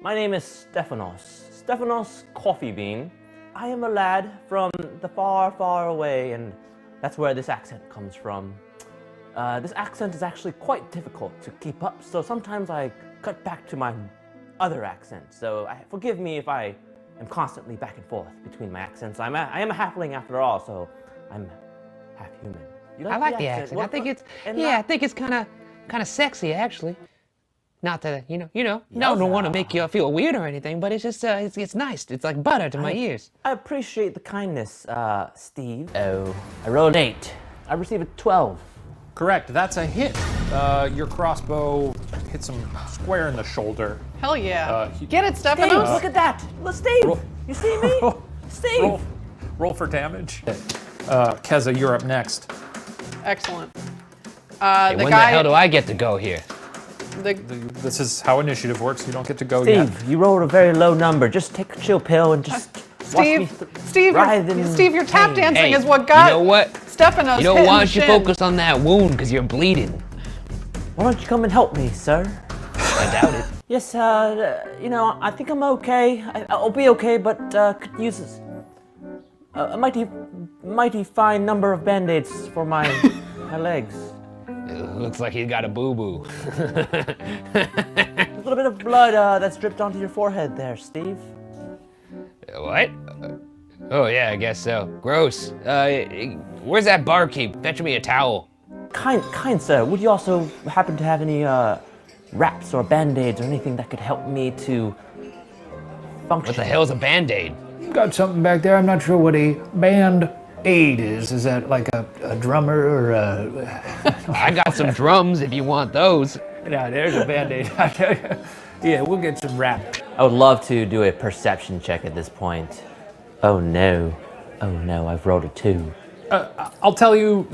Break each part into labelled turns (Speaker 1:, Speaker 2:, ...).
Speaker 1: My name is Stevanos Coffee Bean. I am a lad from the far, far away, and that's where this accent comes from. This accent is actually quite difficult to keep up, so sometimes I cut back to my other accent. So forgive me if I am constantly back and forth between my accents. I am a halfling after all, so I'm half human.
Speaker 2: I like the accent. I think it's kind of sexy, actually. Not that, I don't want to make you feel weird or anything, but it's just, it's nice. It's like butter to my ears.
Speaker 1: I appreciate the kindness, Steve. Oh, I rolled 8. I received a 12.
Speaker 3: Correct, that's a hit. Your crossbow hits him square in the shoulder.
Speaker 4: Hell yeah. Get it, Stefanos.
Speaker 1: Steve, look at that. Look, Steve, you see me? Steve.
Speaker 3: Roll for damage. Keza, you're up next.
Speaker 4: Excellent.
Speaker 2: Hey, when the hell do I get to go here?
Speaker 3: This is how initiative works. You don't get to go
Speaker 1: Steve,
Speaker 3: yet.
Speaker 1: Steve, you rolled a very low number. Just take a chill pill and just
Speaker 4: Steve, your tap dancing is what got Stefanos.
Speaker 2: Why don't you focus on that wound, because you're bleeding.
Speaker 1: Why don't you come and help me, sir?
Speaker 2: I doubt it.
Speaker 1: Yes, I think I'm okay. I'll be okay, but could use a mighty fine number of band-aids for my legs.
Speaker 2: It looks like he's got a boo-boo.
Speaker 1: A little bit of blood that's dripped onto your forehead there, Steve.
Speaker 2: What? Oh yeah, I guess so. Gross. Where's that barkeep? Fetch me a towel.
Speaker 1: Kind sir, would you also happen to have any wraps or band-aids or anything that could help me to function?
Speaker 2: What the hell's a band-aid?
Speaker 5: You got something back there. I'm not sure what a band-aid is. Is that like a drummer or a...
Speaker 2: I got some drums if you want those.
Speaker 5: Yeah, there's a band-aid. I tell you. Yeah, we'll get some wrap.
Speaker 1: I would love to do a perception check at this point. Oh no, I've rolled a 2.
Speaker 3: I'll tell you,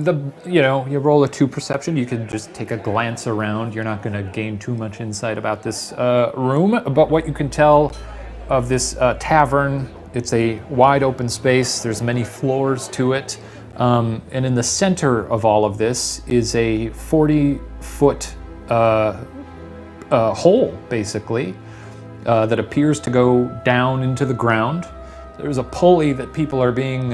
Speaker 3: you roll a 2 perception. You can just take a glance around. You're not going to gain too much insight about this room. But what you can tell of this tavern, it's a wide open space. There's many floors to it. And in the center of all of this is a 40-foot hole, basically, that appears to go down into the ground. There's a pulley that people are being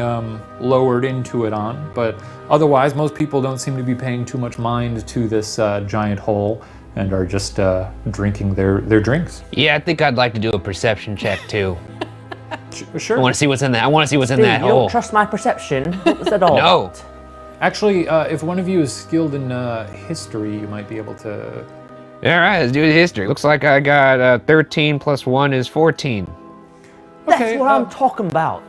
Speaker 3: lowered into it on, but otherwise most people don't seem to be paying too much mind to this giant hole and are just drinking their drinks.
Speaker 2: Yeah, I think I'd like to do a perception check too.
Speaker 3: Sure.
Speaker 2: I want to see what's in that. I want to see what's in
Speaker 1: Steve,
Speaker 2: that
Speaker 1: you
Speaker 2: hole.
Speaker 1: don't trust my perception? What was that all
Speaker 2: No.
Speaker 1: about?
Speaker 3: Actually, if one of you is skilled in history, you might be able to...
Speaker 2: All right, let's do the history. Looks like I got 13 plus 1 is 14.
Speaker 1: That's what I'm talking about.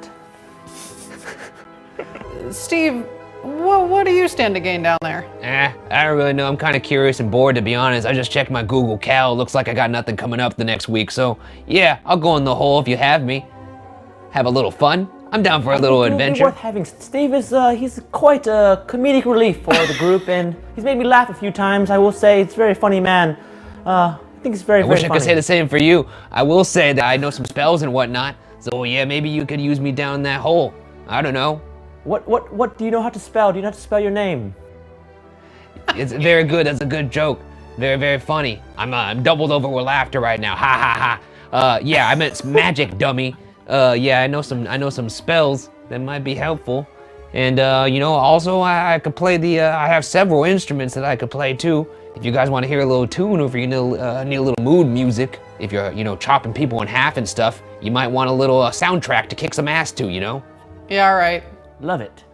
Speaker 4: Steve, what do you stand to gain down there?
Speaker 2: I don't really know. I'm kind of curious and bored, to be honest. I just checked my Google Cal. Looks like I got nothing coming up the next week. So, yeah, I'll go in the hole if you have me. Have a little fun. I'm down for a little adventure.
Speaker 1: Worth having. Steve is he's quite a comedic relief for the group, and he's made me laugh a few times. I will say, it's a very funny man. I think it's very,
Speaker 2: I
Speaker 1: very
Speaker 2: wish I could say the same for you. I will say that I know some spells and whatnot. So yeah, maybe you could use me down that hole. I don't know.
Speaker 1: What do you know how to spell? Do you know how to spell your name?
Speaker 2: It's very good. That's a good joke. Very, very funny. I'm doubled over with laughter right now. Ha ha ha. Yeah, I meant magic, dummy. Yeah, I know some spells that might be helpful. And also I could play I have several instruments that I could play too. If you guys want to hear a little tune, or if you need a little mood music, if you're chopping people in half and stuff, you might want a little soundtrack to kick some ass to,
Speaker 4: Yeah, all right.
Speaker 1: Love it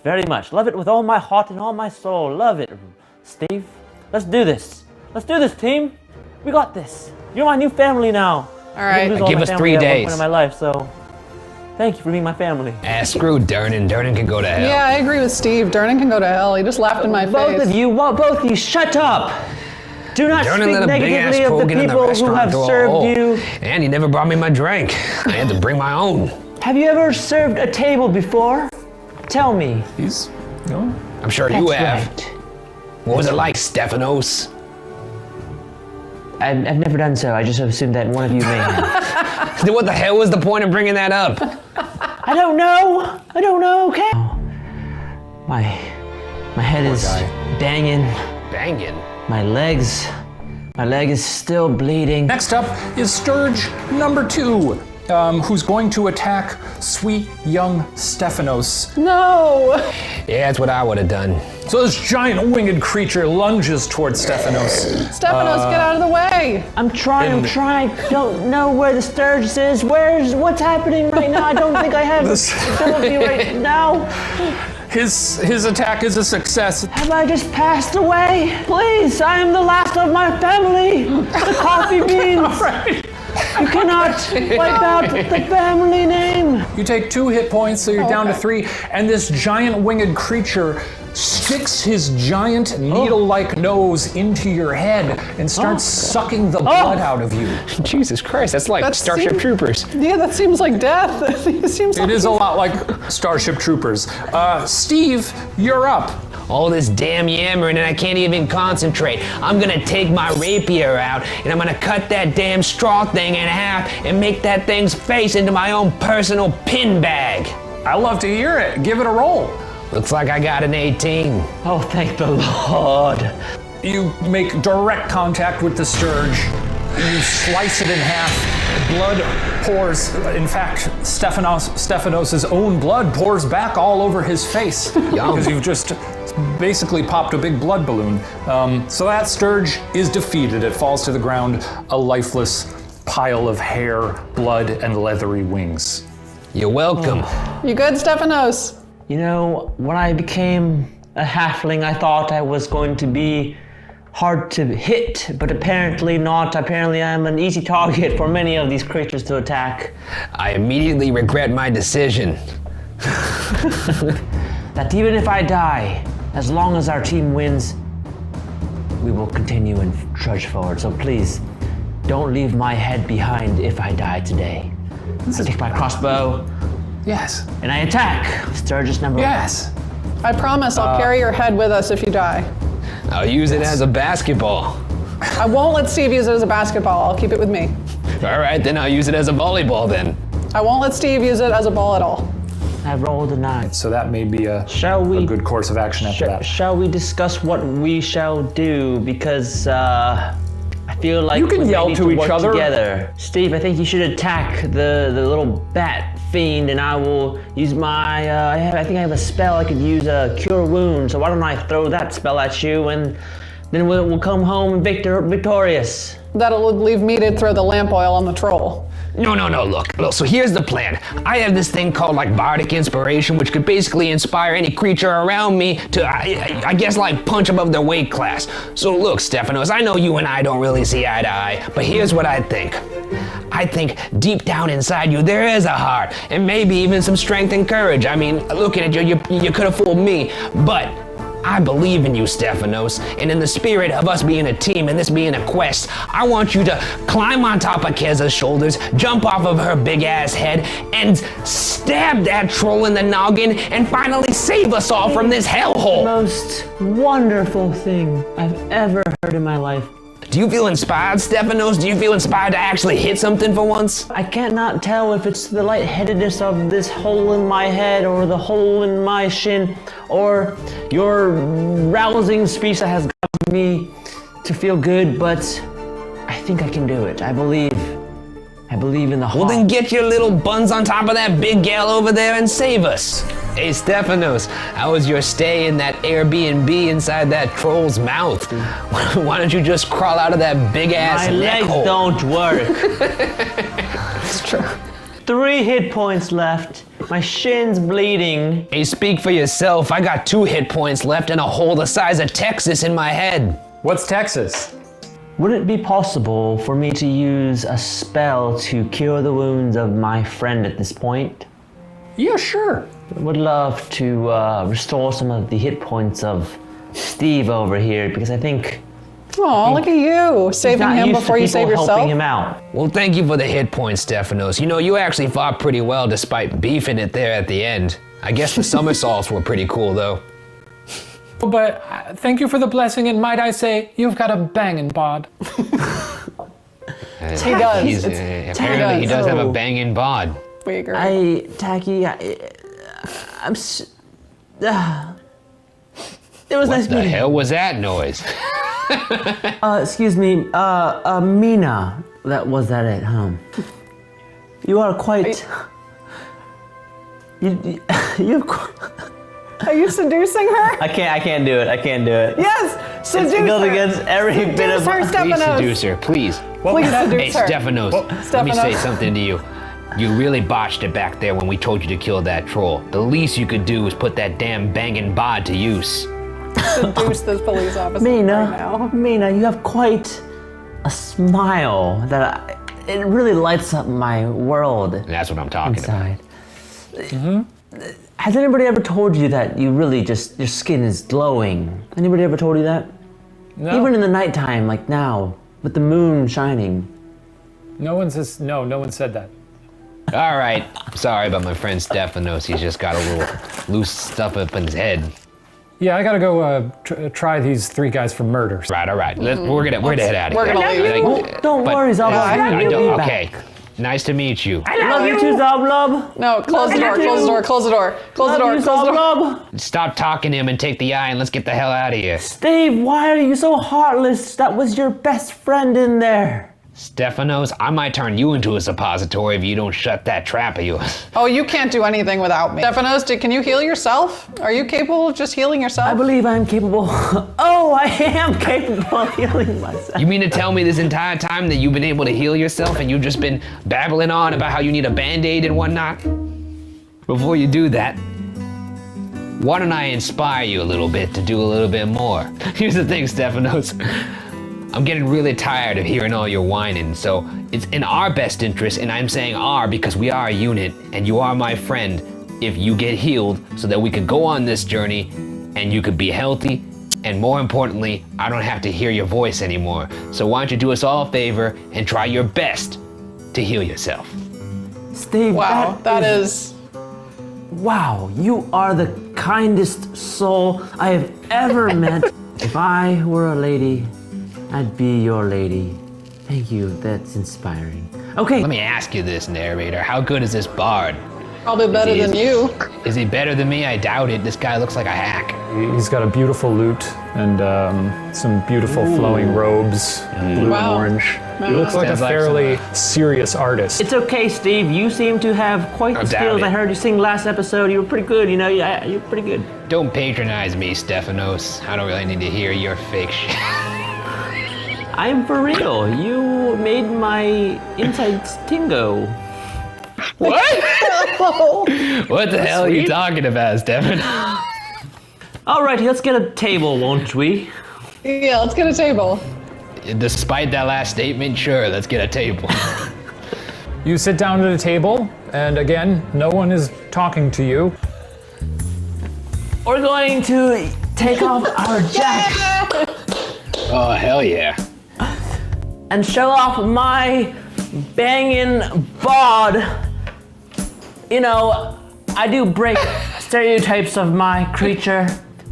Speaker 1: very much. Love it with all my heart and all my soul. Love it, Steve. Let's do this. Let's do this, team. We got this. You're my new family now.
Speaker 4: All right.
Speaker 2: Give us 3 days.
Speaker 1: At one point in my life, so thank you for being my family.
Speaker 2: Screw Durnan. Durnan can go to hell.
Speaker 4: Yeah, I agree with Steve. Durnan can go to hell. He just laughed in my face.
Speaker 1: Both of you, shut up! Do not
Speaker 2: Durnan
Speaker 1: speak negatively of the people who have served you.
Speaker 2: And he never brought me my drink. I had to bring my own.
Speaker 1: Have you ever served a table before? Tell me.
Speaker 2: I'm sure you have.
Speaker 1: Right.
Speaker 2: What was it like, Stefanos?
Speaker 1: I've never done so. I just assumed that one of you may have.
Speaker 2: Then what the hell was the point of bringing that up?
Speaker 1: I don't know. Okay. My head is banging.
Speaker 2: Banging.
Speaker 1: My leg is still bleeding.
Speaker 3: Next up is Sturge number 2, who's going to attack sweet young Stefanos.
Speaker 4: No!
Speaker 2: Yeah, that's what I would have done.
Speaker 3: So this giant winged creature lunges towards Stefanos.
Speaker 4: Stefanos, get out of the way!
Speaker 1: I'm trying. Don't know where the Sturgis is. What's happening right now? I don't think I have ability right now.
Speaker 3: His attack is a success.
Speaker 1: Have I just passed away? Please, I am the last of my family. The coffee beans.
Speaker 3: All right.
Speaker 1: You cannot wipe out the family name.
Speaker 3: You take 2 hit points, so you're down to 3, and this giant winged creature sticks his giant needle-like nose into your head and starts sucking the blood out of you.
Speaker 2: Jesus Christ, that's like Starship Troopers.
Speaker 4: Yeah, that seems like death.
Speaker 3: It is a lot like Starship Troopers. Steve, you're up.
Speaker 2: All this damn yammering and I can't even concentrate. I'm gonna take my rapier out and I'm gonna cut that damn straw thing in half and make that thing's face into my own personal pin bag.
Speaker 3: I love to hear it. Give it a roll.
Speaker 2: Looks like I got an 18.
Speaker 1: Oh, thank the Lord.
Speaker 3: You make direct contact with the Sturge. You slice it in half. Blood pours. In fact, Stefanos' own blood pours back all over his face because you've just basically popped a big blood balloon. So that Sturge is defeated. It falls to the ground, a lifeless pile of hair, blood, and leathery wings.
Speaker 2: You're welcome.
Speaker 4: You good, Stefanos?
Speaker 1: You know, when I became a halfling, I thought I was going to be hard to hit, but apparently not. Apparently I'm an easy target for many of these creatures to attack.
Speaker 2: I immediately regret my decision.
Speaker 1: That even if I die, as long as our team wins, we will continue and trudge forward. So please, don't leave my head behind if I die today. I take my crossbow.
Speaker 3: Yes.
Speaker 1: And I attack Sturgis number 1.
Speaker 3: Yes.
Speaker 4: I promise I'll carry your head with us if you die.
Speaker 2: I'll use it as a basketball.
Speaker 4: I won't let Steve use it as a basketball. I'll keep it with me.
Speaker 2: All right, then I'll use it as a volleyball then.
Speaker 4: I won't let Steve use it as a ball at all.
Speaker 1: I rolled a 9.
Speaker 3: So that may be a good course of action after that.
Speaker 1: Shall we discuss what we shall do? Because I feel like
Speaker 3: you can
Speaker 1: we
Speaker 3: yell
Speaker 1: need
Speaker 3: to each
Speaker 1: work
Speaker 3: other.
Speaker 1: Together. Steve, I think you should attack the little bat fiend, and I will use my. I think I have a spell I could use, Cure Wounds. So why don't I throw that spell at you, and then we'll come home victorious.
Speaker 4: That'll leave me to throw the lamp oil on the troll.
Speaker 2: No, look, so here's the plan. I have this thing called like bardic inspiration, which could basically inspire any creature around me to, I guess, like punch above their weight class. So look, Stefanos, I know you and I don't really see eye to eye, but here's what I think. I think deep down inside you, there is a heart, and maybe even some strength and courage. I mean, looking at you could have fooled me, but I believe in you, Stefanos, and in the spirit of us being a team and this being a quest, I want you to climb on top of Keza's shoulders, jump off of her big-ass head, and stab that troll in the noggin and finally save us all from this hellhole.
Speaker 1: The most wonderful thing I've ever heard in my life.
Speaker 2: Do you feel inspired, Stefanos? Do you feel inspired to actually hit something for once?
Speaker 1: I cannot tell if it's the lightheadedness of this hole in my head or the hole in my shin or your rousing speech that has gotten me to feel good, but I think I can do it. I believe in the heart.
Speaker 2: Well, then get your little buns on top of that big gal over there and save us. Hey, Stefanos, how was your stay in that Airbnb inside that troll's mouth? Why don't you just crawl out of that big-ass neck hole?
Speaker 1: My legs don't work.
Speaker 4: It's true.
Speaker 1: 3 hit points left. My shin's bleeding.
Speaker 2: Hey, speak for yourself. I got 2 hit points left and a hole the size of Texas in my head.
Speaker 3: What's Texas?
Speaker 1: Would it be possible for me to use a spell to cure the wounds of my friend at this point?
Speaker 3: Yeah, sure.
Speaker 1: I would love to restore some of the hit points of Steve over here, because I think...
Speaker 4: Oh, look at you, saving him before you save yourself.
Speaker 1: Helping him out.
Speaker 2: Well, thank you for the hit points, Stefanos. You know, you actually fought pretty well despite beefing it there at the end. I guess the somersaults were pretty cool, though.
Speaker 3: But thank you for the blessing, and might I say, you've got a banging bod.
Speaker 4: He does.
Speaker 2: Apparently, he does have a banging bod.
Speaker 4: We agree.
Speaker 1: Tacky, It was nice
Speaker 2: What the
Speaker 1: meeting you.
Speaker 2: hell was that noise?
Speaker 1: Excuse me, Mina. Was that it, huh? You are quite... You're quite...
Speaker 4: Are you seducing her?
Speaker 1: I can't do it.
Speaker 4: Yes, seduce
Speaker 1: It goes
Speaker 4: her.
Speaker 1: against every bit of...
Speaker 4: Seduce her,
Speaker 2: Please
Speaker 4: Stevanos.
Speaker 2: seduce her, please.
Speaker 4: Please
Speaker 2: Hey,
Speaker 4: seduce her.
Speaker 2: Stefanos, let me
Speaker 4: Stefanos.
Speaker 2: say something to you. You really botched it back there when we told you to kill that troll. The least you could do is put that damn banging bod to use.
Speaker 4: Seduce this police officer right now.
Speaker 1: Mina, you have quite a smile that it really lights up my world
Speaker 2: And that's what I'm talking about.
Speaker 1: inside. Has anybody ever told you that you really just, your skin is glowing? Anybody ever told you that?
Speaker 3: No.
Speaker 1: Even in the nighttime, like now, with the moon shining.
Speaker 3: No one says, no one said that.
Speaker 2: All right, sorry about my friend Stefanos. He's just got a little loose stuff up in his head.
Speaker 3: Yeah, I gotta go try these 3 guys for murder.
Speaker 2: Right, all right. We're gonna head out of
Speaker 4: We're
Speaker 2: here.
Speaker 4: gonna leave.
Speaker 1: Don't
Speaker 2: But-
Speaker 1: worry, Zablob.
Speaker 2: I
Speaker 1: You'll
Speaker 2: don't-
Speaker 1: be
Speaker 2: okay.
Speaker 1: back.
Speaker 2: Nice to meet you.
Speaker 1: Love you too, Zablob.
Speaker 4: No, close the door, close the door, close the door, close the door,
Speaker 1: Love you,
Speaker 4: close the door.
Speaker 1: Zablob.
Speaker 2: Stop talking to him and take the eye and let's get the hell out of here.
Speaker 1: Steve, why are you so heartless? That was your best friend in there.
Speaker 2: Stefanos, I might turn you into a suppository if you don't shut that trap of yours.
Speaker 4: Oh, you can't do anything without me. Stefanos, can you heal yourself? Are you capable of just healing yourself?
Speaker 1: I believe I am capable. Oh, I am capable of healing myself.
Speaker 2: You mean to tell me this entire time that you've been able to heal yourself and you've just been babbling on about how you need a band-aid and whatnot? Before you do that, why don't I inspire you a little bit to do a little bit more? Here's the thing, Stefanos. I'm getting really tired of hearing all your whining, so it's in our best interest, and I'm saying our because we are a unit, and you are my friend, if you get healed so that we can go on this journey and you could be healthy, and more importantly, I don't have to hear your voice anymore. So why don't you do us all a favor and try your best to heal yourself?
Speaker 1: Steve,
Speaker 4: Wow, that is...
Speaker 1: Wow, you are the kindest soul I have ever met. If I were a lady, I'd be your lady. Thank you, that's inspiring. Okay.
Speaker 2: Let me ask you this, narrator. How good is this bard?
Speaker 4: Probably better than you.
Speaker 2: Is he better than me? I doubt it. This guy looks like a hack.
Speaker 3: He's got a beautiful lute and some beautiful flowing robes, blue
Speaker 4: Wow.
Speaker 3: and orange. He looks like a
Speaker 2: Sounds like
Speaker 3: fairly serious artist.
Speaker 1: It's okay, Steve. You seem to have quite the
Speaker 2: I doubt
Speaker 1: skills.
Speaker 2: it.
Speaker 1: I heard you sing last episode. You were pretty good, you know. You're pretty good.
Speaker 2: Don't patronize me, Stefanos. I don't really need to hear your fake shit.
Speaker 1: I am for real. You made my insides tingo.
Speaker 2: What? What the hell are you talking about, Stefan?
Speaker 1: All right, let's get a table, won't we?
Speaker 4: Yeah, let's get a table.
Speaker 2: Despite that last statement, sure, let's get a table.
Speaker 3: You sit down at a table, and again, no one is talking to you.
Speaker 1: We're going to take off our jackets
Speaker 2: Oh, hell yeah.
Speaker 1: and show off my banging bod. You know, I do break stereotypes of my creature.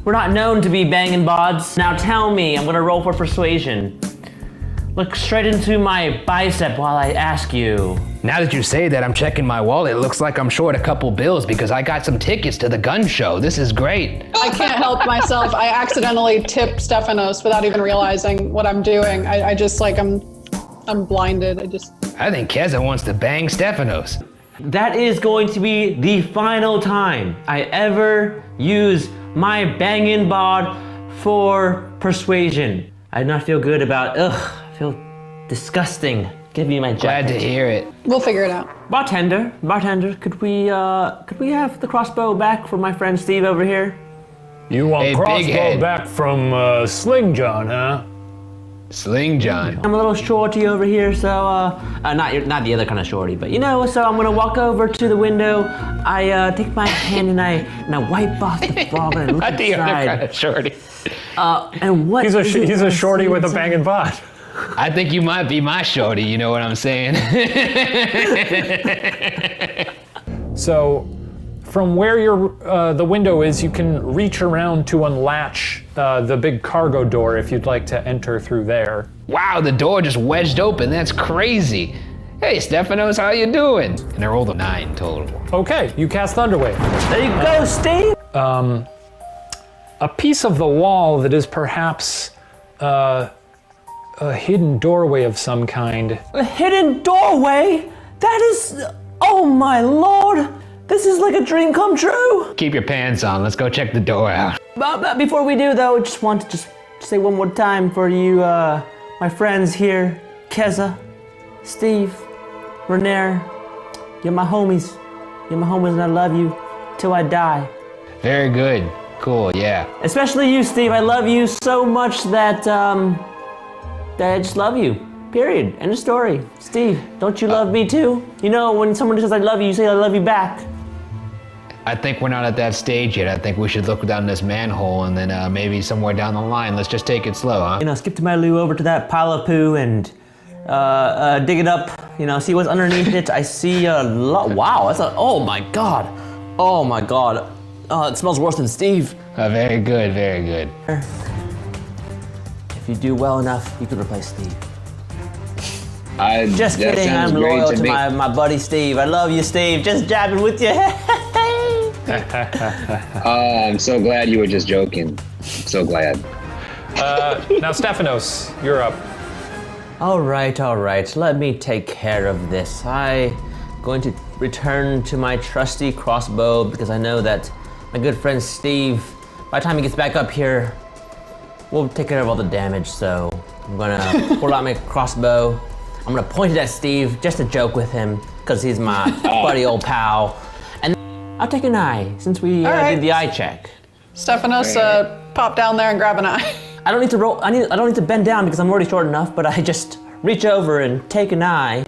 Speaker 1: We're not known to be banging bods. Now tell me, I'm gonna roll for persuasion. Look straight into my bicep while I ask you.
Speaker 2: Now that you say that, I'm checking my wallet. It looks like I'm short a couple bills because I got some tickets to the gun show. This is great.
Speaker 4: I can't help myself. I accidentally tip Stefanos without even realizing what I'm doing. I just like, I'm blinded.
Speaker 2: I think Keza wants to bang Stefanos.
Speaker 1: That is going to be the final time I ever use my banging bod for persuasion. I do not feel good about, I feel disgusting. Give me my
Speaker 2: Glad
Speaker 1: jacket.
Speaker 2: to hear it.
Speaker 4: We'll figure it out.
Speaker 1: Bartender, could we have the crossbow back for my friend Steve over here?
Speaker 5: You want
Speaker 2: Hey, big
Speaker 5: crossbow
Speaker 2: head.
Speaker 5: back from Sling John, huh?
Speaker 2: Sling John.
Speaker 1: I'm a little shorty over here, so not the other kind of shorty, but you know. So I'm gonna walk over to the window. I take my hand and I wipe off the frog and I look
Speaker 2: Not the other kind
Speaker 1: inside.
Speaker 2: of shorty.
Speaker 1: And what?
Speaker 3: He's
Speaker 1: is it
Speaker 3: a
Speaker 1: I
Speaker 3: shorty
Speaker 1: see
Speaker 3: with a
Speaker 1: inside?
Speaker 3: banging bod.
Speaker 2: I think you might be my shorty, you know what I'm saying?
Speaker 3: So, from where the window is, you can reach around to unlatch the big cargo door if you'd like to enter through there.
Speaker 2: Wow, the door just wedged open. That's crazy. Hey, Stefanos, how you doing? And I rolled a 9 total.
Speaker 3: Okay, you cast Thunderwave.
Speaker 1: There you go, Steve.
Speaker 3: a piece of the wall that is perhaps a hidden doorway of some kind.
Speaker 1: A hidden doorway? That is, oh my lord! This is like a dream come true!
Speaker 2: Keep your pants on, let's go check the door out.
Speaker 1: But before we do though, just want to say one more time for you, my friends here, Keza, Steve, Renair, you're my homies. You're my homies and I love you till I die.
Speaker 2: Very good, cool, yeah.
Speaker 1: Especially you, Steve. I love you so much that I just love you. Period. End of story. Steve, don't you love me too? You know, when someone says I love you, you say I love you back.
Speaker 2: I think we're not at that stage yet. I think we should look down this manhole and then maybe somewhere down the line, let's just take it slow, huh?
Speaker 1: You know, skip to my loo over to that pile of poo and dig it up. You know, see what's underneath it. I see a lot. Wow, that's oh my god. Oh my god. Oh, it smells worse than Steve.
Speaker 2: Very good, very good.
Speaker 1: If you do well enough, you could replace Steve. Just
Speaker 6: that
Speaker 1: kidding,
Speaker 6: sounds
Speaker 1: I'm
Speaker 6: great
Speaker 1: loyal
Speaker 6: to
Speaker 1: to
Speaker 6: me.
Speaker 1: my buddy Steve. I love you, Steve. Just jabbing with you.
Speaker 6: I'm so glad you were just joking. So glad.
Speaker 3: Now, Stefanos, you're up.
Speaker 1: All right. Let me take care of this. I'm going to return to my trusty crossbow because I know that my good friend Steve, by the time he gets back up here, we'll take care of all the damage. So I'm gonna pull out my crossbow. I'm gonna point it at Steve just to joke with him because he's my buddy old pal. And I'll take an eye since we did the eye check.
Speaker 4: Stefanos, pop down there and grab an eye.
Speaker 1: I don't need to roll. I don't need to bend down because I'm already short enough. But I just reach over and take an eye.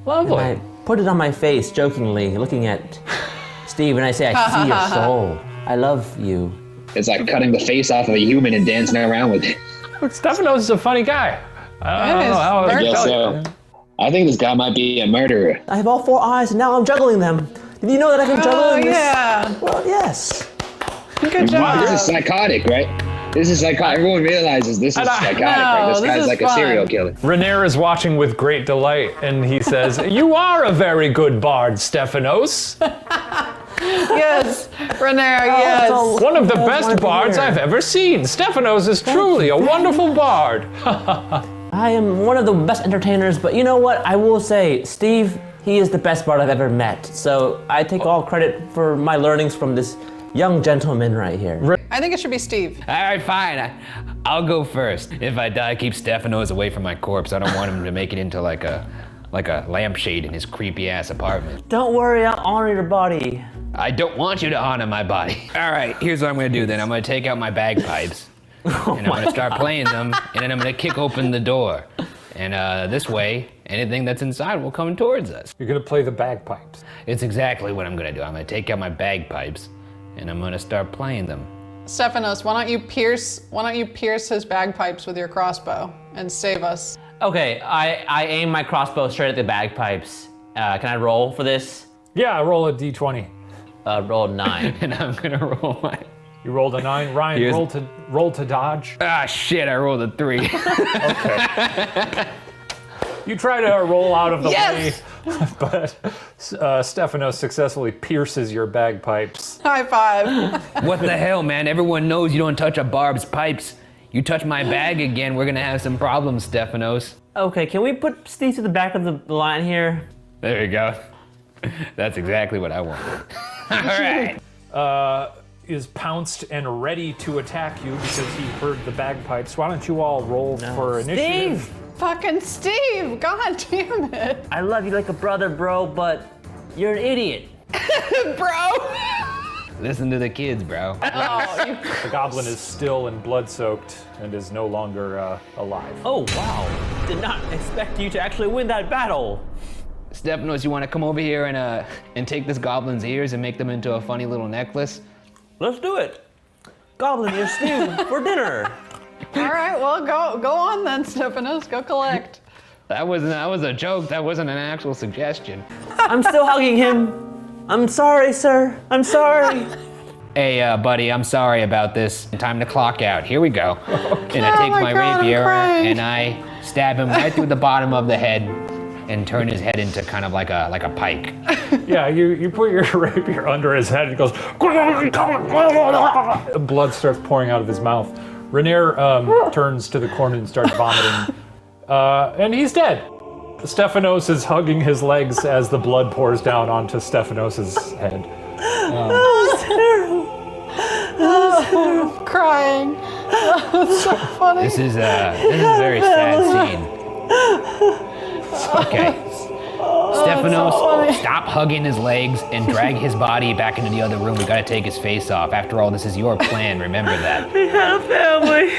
Speaker 3: Lovely.
Speaker 1: And I put it on my face, jokingly, looking at Steve, and I say, "I see your soul. I love you."
Speaker 6: It's like cutting the face off of a human and dancing around with it.
Speaker 3: Stefanos is a funny guy. I don't know how
Speaker 4: Very
Speaker 3: to
Speaker 6: Yes,
Speaker 3: tell you.
Speaker 6: so. I think this guy might be a murderer.
Speaker 1: I have all 4 eyes, and now I'm juggling them. Did you know that I can juggle
Speaker 4: Oh,
Speaker 1: in this?
Speaker 4: yeah.
Speaker 1: Well, yes.
Speaker 4: Good
Speaker 6: Wow, this
Speaker 4: job.
Speaker 6: is psychotic, right? This is psychotic. Everyone realizes this is psychotic, right? This
Speaker 4: this
Speaker 6: guy's
Speaker 4: is
Speaker 6: like a
Speaker 4: fun.
Speaker 6: serial killer.
Speaker 3: Renair is watching with great delight, and he says, "You are a very good bard, Stefanos.
Speaker 4: Yes, Renair, yes.
Speaker 3: One of the
Speaker 1: Oh,
Speaker 3: best
Speaker 1: wonderful
Speaker 3: bards
Speaker 1: hear.
Speaker 3: I've ever seen. Stefanos is truly a wonderful bard."
Speaker 1: I am one of the best entertainers, but you know what? I will say, Steve, he is the best bard I've ever met. So I take all credit for my learnings from this young gentleman right here.
Speaker 4: I think it should be Steve.
Speaker 2: All right, fine, I'll go first. If I die, keep Stefanos away from my corpse. I don't want him to make it into like a lampshade in his creepy ass apartment.
Speaker 1: Don't worry, I'll honor your body.
Speaker 2: I don't want you to honor my body. All right, here's what I'm gonna do then. I'm gonna take out my bagpipes, and I'm gonna start playing them, and then I'm gonna kick open the door. And this way, anything that's inside will come towards us.
Speaker 3: You're gonna play the bagpipes.
Speaker 2: It's exactly what I'm gonna do. I'm gonna take out my bagpipes, and I'm gonna start playing them.
Speaker 4: Stefanos, why don't you pierce his bagpipes with your crossbow and save us?
Speaker 1: Okay, I aim my crossbow straight at the bagpipes. Can I roll for this?
Speaker 3: Yeah, roll a d20.
Speaker 1: Roll 9.
Speaker 2: And I'm gonna roll my...
Speaker 3: You rolled a 9. Ryan,
Speaker 2: Here's-
Speaker 3: roll to dodge.
Speaker 2: Ah, shit, I rolled a 3.
Speaker 3: Okay. You try to roll out of the
Speaker 4: Yes!
Speaker 3: way, but Stefanos successfully pierces your bagpipes.
Speaker 4: High five.
Speaker 2: What the hell, man? Everyone knows you don't touch a barb's pipes. You touch my bag again, we're gonna have some problems, Stefanos.
Speaker 1: Okay, can we put Steve to the back of the line here?
Speaker 2: There you go. That's exactly what I wanted. All right.
Speaker 3: Is pounced and ready to attack you because he heard the bagpipes. Why don't you all roll for initiative?
Speaker 1: Steve!
Speaker 4: Fucking Steve, god damn it.
Speaker 1: I love you like a brother, bro, but you're an idiot.
Speaker 4: Bro.
Speaker 2: Listen to the kids, bro.
Speaker 3: The goblin is still and blood-soaked and is no longer alive.
Speaker 1: Oh, wow. Did not expect you to actually win that battle.
Speaker 2: Stefanos, you wanna come over here and take this goblin's ears and make them into a funny little necklace?
Speaker 1: Let's do it. Goblin ear stew for dinner.
Speaker 4: All right, well, go on then, Stefanos. Go collect.
Speaker 2: That was a joke, that wasn't an actual suggestion.
Speaker 1: I'm still hugging him. I'm sorry, sir. I'm sorry.
Speaker 2: Hey, buddy, I'm sorry about this. Time to clock out. Here we go. And I
Speaker 4: Oh
Speaker 2: take
Speaker 4: my
Speaker 2: my
Speaker 4: God, I'm
Speaker 2: rapier
Speaker 4: crying.
Speaker 2: and I stab him right through the bottom of the head. And and turn his head into kind of like a pike.
Speaker 3: Yeah, you put your rapier under his head and he goes, blood starts pouring out of his mouth. Rainier turns to the corner and starts vomiting. And he's dead. Stefanos is hugging his legs as the blood pours down onto Stefanos' head.
Speaker 4: I'm crying. That's so funny.
Speaker 2: This is a very sad scene. Okay. Stefanos, stop hugging his legs and drag his body back into the other room. We gotta take his face off. After all, this is your plan, remember that.
Speaker 1: We had a family.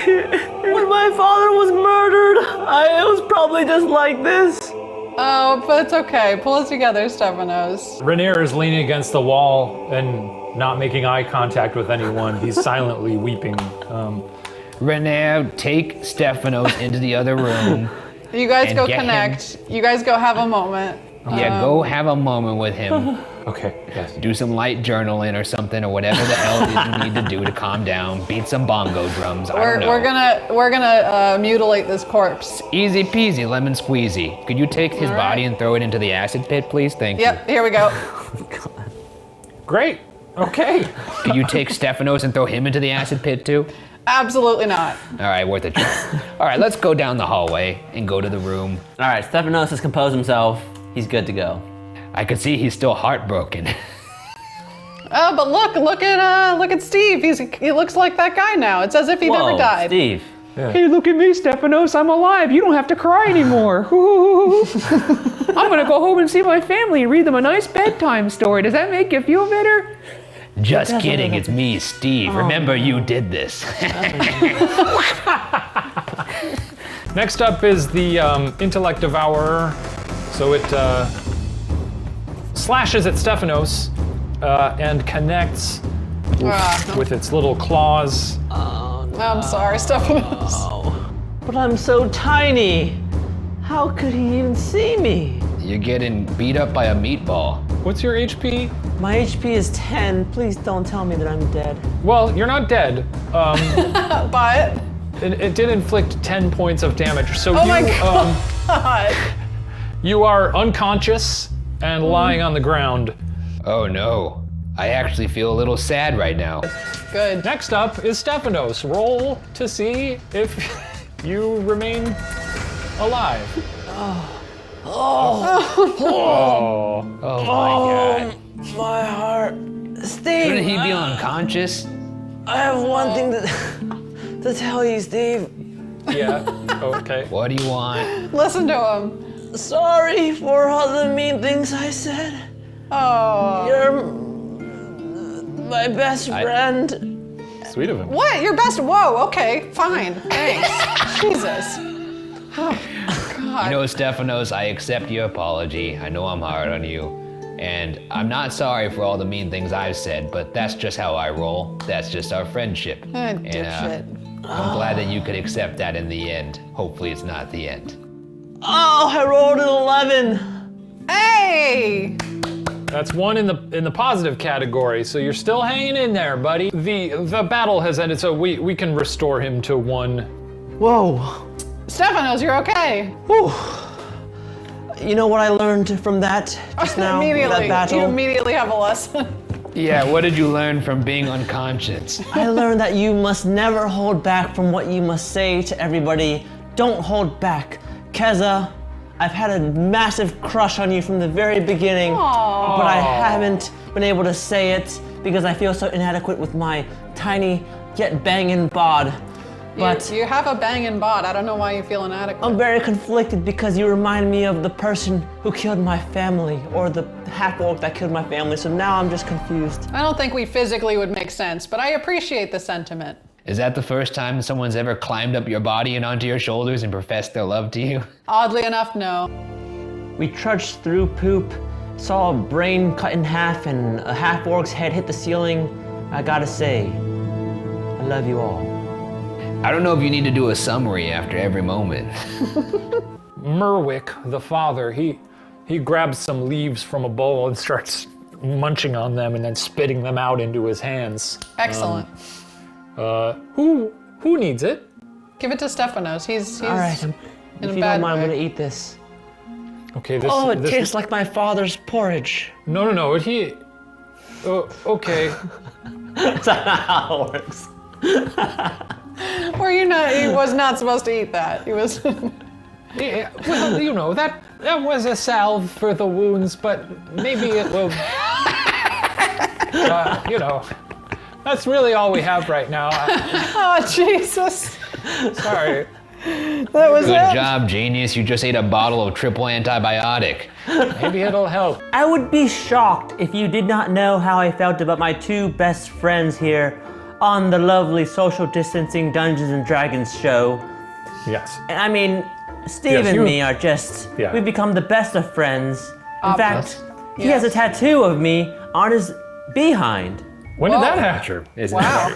Speaker 1: When my father was murdered, it was probably just like this.
Speaker 4: Oh, but it's okay. Pull it together, Stefanos.
Speaker 3: Rainier is leaning against the wall and not making eye contact with anyone. He's silently weeping.
Speaker 2: Rainier, take Stefanos into the other room.
Speaker 4: You guys
Speaker 2: And
Speaker 4: go
Speaker 2: get
Speaker 4: connect. You guys go have a moment.
Speaker 2: Yeah, go have a moment with him.
Speaker 3: Okay, yes.
Speaker 2: Do some light journaling or something, or whatever the hell it is you need to do to calm down. Beat some bongo drums. I don't know.
Speaker 4: We're gonna mutilate this corpse.
Speaker 2: Easy peasy, lemon squeezy. Could you take his body and throw it into the acid pit, please? Thank you.
Speaker 4: Yep, here we go.
Speaker 3: Great. Okay.
Speaker 2: Could you take Stefanos and throw him into the acid pit too?
Speaker 4: Absolutely not.
Speaker 2: All right, worth a try. All right, let's go down the hallway and go to the room.
Speaker 1: All right, Stefanos has composed himself. He's good to go.
Speaker 2: I can see he's still heartbroken.
Speaker 4: Oh, but look at Steve. He looks like that guy now. It's as if he never died.
Speaker 1: Steve.
Speaker 2: Hey, look at me, Stefanos. I'm alive. You don't have to cry anymore. I'm gonna go home and see my family and read them a nice bedtime story. Does that make you feel better? Just kidding, it's me, Steve. Remember, you did this.
Speaker 3: Next up is the Intellect Devourer. So it slashes at Stefanos and connects with its little claws.
Speaker 4: I'm sorry, Stefanos.
Speaker 1: But I'm so tiny. How could he even see me?
Speaker 2: You're getting beat up by a meatball.
Speaker 3: What's your HP?
Speaker 1: My HP is 10. Please don't tell me that I'm dead.
Speaker 3: Well, you're not dead.
Speaker 4: But
Speaker 3: It did inflict 10 points of damage. So
Speaker 4: my God.
Speaker 3: You are unconscious and lying on the ground.
Speaker 2: Oh no, I actually feel a little sad right now.
Speaker 4: Good.
Speaker 3: Next up is Stefanos. Roll to see if you remain alive.
Speaker 2: Oh my God.
Speaker 1: My heart. Steve,
Speaker 2: Shouldn't he be unconscious?
Speaker 1: I have one thing to tell you, Steve.
Speaker 3: Yeah, okay.
Speaker 2: What do you want?
Speaker 4: Listen to him.
Speaker 1: Sorry for all the mean things I said.
Speaker 4: Oh.
Speaker 1: You're my best friend.
Speaker 3: Sweet of him.
Speaker 4: What? Your best? Whoa. Okay. Fine. Thanks. Jesus. Oh, God.
Speaker 2: You know, Stefanos, I accept your apology. I know I'm hard on you. And I'm not sorry for all the mean things I've said, but that's just how I roll. That's just our friendship.
Speaker 4: Dipshit.
Speaker 2: I'm glad that you could accept that in the end. Hopefully it's not the end.
Speaker 1: Oh, I rolled an 11.
Speaker 4: Hey!
Speaker 3: That's one in the positive category, so you're still hanging in there, buddy. The battle has ended, so we can restore him to 1.
Speaker 1: Whoa.
Speaker 4: Stefanos, you're okay.
Speaker 1: Whew. You know what I learned from that just now? That battle?
Speaker 4: You immediately have a lesson.
Speaker 2: Yeah, what did you learn from being unconscious?
Speaker 1: I learned that you must never hold back from what you must say to everybody. Don't hold back. Keza, I've had a massive crush on you from the very beginning, but I haven't been able to say it because I feel so inadequate with my tiny yet banging bod. But
Speaker 4: you have a banging bod. I don't know why you feel inadequate.
Speaker 1: I'm very conflicted because you remind me of the person who killed my family, or the half-orc that killed my family, so now I'm just confused.
Speaker 4: I don't think we physically would make sense, but I appreciate the sentiment.
Speaker 2: Is that the first time someone's ever climbed up your body and onto your shoulders and professed their love to you?
Speaker 4: Oddly enough, no.
Speaker 1: We trudged through poop, saw a brain cut in half and a half-orc's head hit the ceiling. I gotta say, I love you all.
Speaker 2: I don't know if you need to do a summary after every moment.
Speaker 3: Merwick, the father, he grabs some leaves from a bowl and starts munching on them and then spitting them out into his hands.
Speaker 4: Excellent.
Speaker 3: Who needs it?
Speaker 4: Give it to Stefanos. He's
Speaker 1: All right,
Speaker 4: in
Speaker 1: if
Speaker 4: a
Speaker 1: you
Speaker 4: bad
Speaker 1: don't mind, I'm
Speaker 4: way.
Speaker 1: gonna eat this.
Speaker 3: Okay, this.
Speaker 7: Oh, it
Speaker 3: this
Speaker 7: tastes like my father's porridge.
Speaker 3: No. He. Okay.
Speaker 1: That's not how it works.
Speaker 4: Or he was not supposed to eat that. He was.
Speaker 3: Yeah, well, that was a salve for the wounds, but maybe it will. That's really all we have right now.
Speaker 4: Oh, Jesus.
Speaker 3: Sorry.
Speaker 4: That was
Speaker 2: Good
Speaker 4: it.
Speaker 2: job, genius. You just ate a bottle of triple antibiotic.
Speaker 3: Maybe it'll help.
Speaker 1: I would be shocked if you did not know how I felt about my two best friends here on the lovely social distancing Dungeons and Dragons show.
Speaker 3: Yes.
Speaker 1: And I mean, Steve
Speaker 3: Yes,
Speaker 1: and
Speaker 3: you-
Speaker 1: me are just,
Speaker 3: Yeah.
Speaker 1: we've become the best of friends. In fact, he has a
Speaker 4: Yes.
Speaker 1: tattoo of me on his behind.
Speaker 3: When did that happen?
Speaker 4: Wow.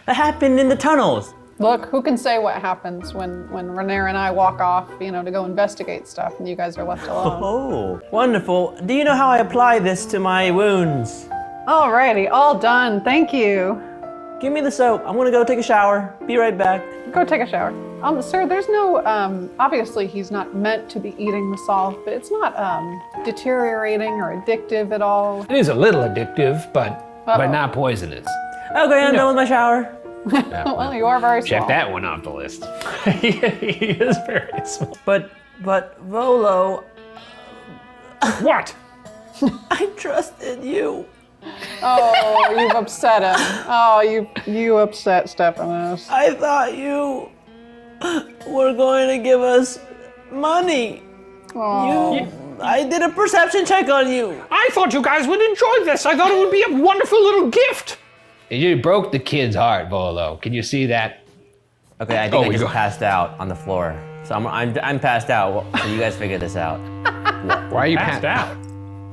Speaker 1: That happened in the tunnels.
Speaker 4: Look, who can say what happens when Renair and I walk off, to go investigate stuff, and you guys are left alone?
Speaker 1: Oh, wonderful. Do you know how I apply this to my wounds?
Speaker 4: Alrighty, all done. Thank you.
Speaker 1: Give me the soap. I'm gonna go take a shower. Be right back.
Speaker 4: Go take a shower. Sir, there's no, obviously he's not meant to be eating the salt, but it's not deteriorating or addictive at all.
Speaker 3: It is a little addictive, but
Speaker 2: But not poisonous.
Speaker 1: Okay, I'm done with my shower.
Speaker 4: Well, you are very small.
Speaker 2: Check that one off the list.
Speaker 3: he is very small.
Speaker 1: But Volo,
Speaker 3: What?
Speaker 1: I trusted you.
Speaker 4: Oh, you've upset him. Oh, you upset Stefanos.
Speaker 1: I thought you were going to give us money.
Speaker 4: Oh.
Speaker 1: I did a perception check on you.
Speaker 3: I thought you guys would enjoy this. I thought it would be a wonderful little gift.
Speaker 2: You broke the kid's heart, Volo. Can you see that?
Speaker 1: Okay, I think I just passed out on the floor. So I'm passed out. Well, so you guys figure this out.
Speaker 2: Why are you
Speaker 3: Passed out.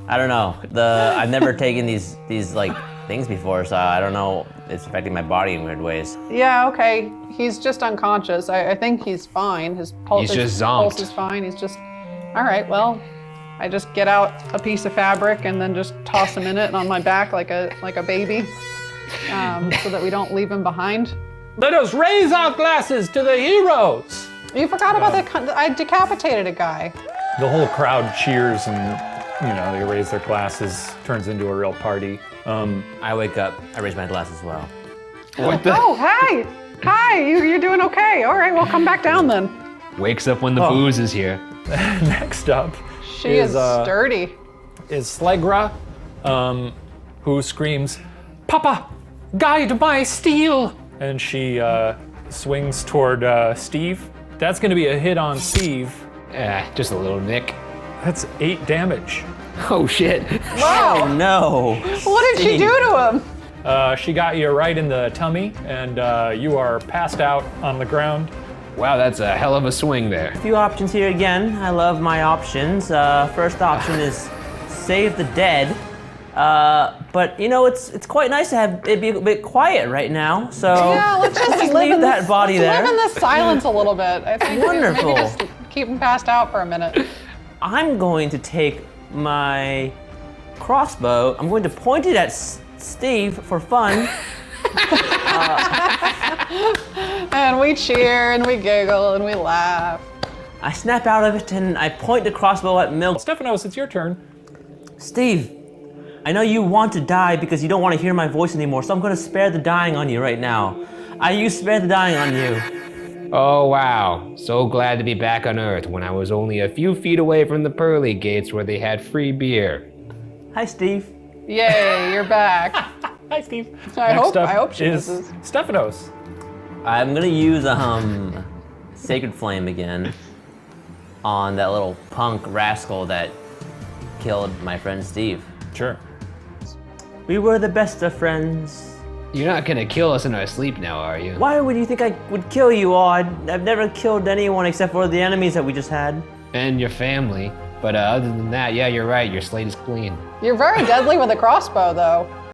Speaker 1: I don't know. I've never taken these like things before, so I don't know. It's affecting my body in weird ways.
Speaker 4: Yeah, okay. He's just unconscious. I think he's fine. His pulse,
Speaker 2: He's just
Speaker 4: his pulse
Speaker 2: zonked.
Speaker 4: is fine. He's just, all right, well, I just get out a piece of fabric and then just toss him in it on my back like a baby, so that we don't leave him behind.
Speaker 3: Let us raise our glasses to the heroes.
Speaker 4: You forgot about I decapitated a guy.
Speaker 3: The whole crowd cheers and, they raise their glasses, turns into a real party.
Speaker 1: I wake up. I raise my glass as well.
Speaker 4: Oh, hi. Hi, you're doing okay. All right, well, come back down then.
Speaker 2: Wakes up when the booze is here.
Speaker 3: Next up
Speaker 4: She is sturdy.
Speaker 3: is Slegra, who screams, "Papa, guide my steel!" And she swings toward Steve. That's gonna be a hit on Steve.
Speaker 2: Just a little nick.
Speaker 3: That's 8 damage.
Speaker 2: Oh shit.
Speaker 1: Oh no!
Speaker 4: What did she do to him?
Speaker 3: She got you right in the tummy, and you are passed out on the ground.
Speaker 2: Wow, that's a hell of a swing there.
Speaker 1: A few options here again. I love my options. First option is save the dead. But it's quite nice to have it be a bit quiet right now. So
Speaker 4: Yeah, let's just live
Speaker 1: leave
Speaker 4: in
Speaker 1: that
Speaker 4: this,
Speaker 1: body
Speaker 4: let's
Speaker 1: there.
Speaker 4: live in this silence a little bit. I think
Speaker 1: Wonderful.
Speaker 4: maybe just keep him passed out for a minute.
Speaker 1: I'm going to take my crossbow. I'm going to point it at Steve for fun.
Speaker 4: And we cheer and we giggle and we laugh.
Speaker 1: I snap out of it and I point the crossbow at Milk.
Speaker 3: Stefanos, it's your turn.
Speaker 1: Steve, I know you want to die because you don't want to hear my voice anymore, so I'm going to spare the dying on you right now. I use spare the dying on you.
Speaker 2: Oh wow, so glad to be back on Earth when I was only a few feet away from the pearly gates where they had free beer.
Speaker 1: Hi, Steve.
Speaker 4: Yay, you're back.
Speaker 3: Hi, Steve.
Speaker 4: I
Speaker 3: Next up
Speaker 4: hope she
Speaker 3: is
Speaker 4: misses.
Speaker 3: Stefanos.
Speaker 1: I'm gonna use Sacred Flame again on that little punk rascal that killed my friend Steve.
Speaker 3: Sure.
Speaker 1: We were the best of friends.
Speaker 2: You're not gonna kill us in our sleep now, are you?
Speaker 1: Why would you think I would kill you all? I've never killed anyone except for the enemies that we just had.
Speaker 2: And your family. But other than that, yeah, you're right, your slate is clean.
Speaker 4: You're very deadly with a crossbow, though.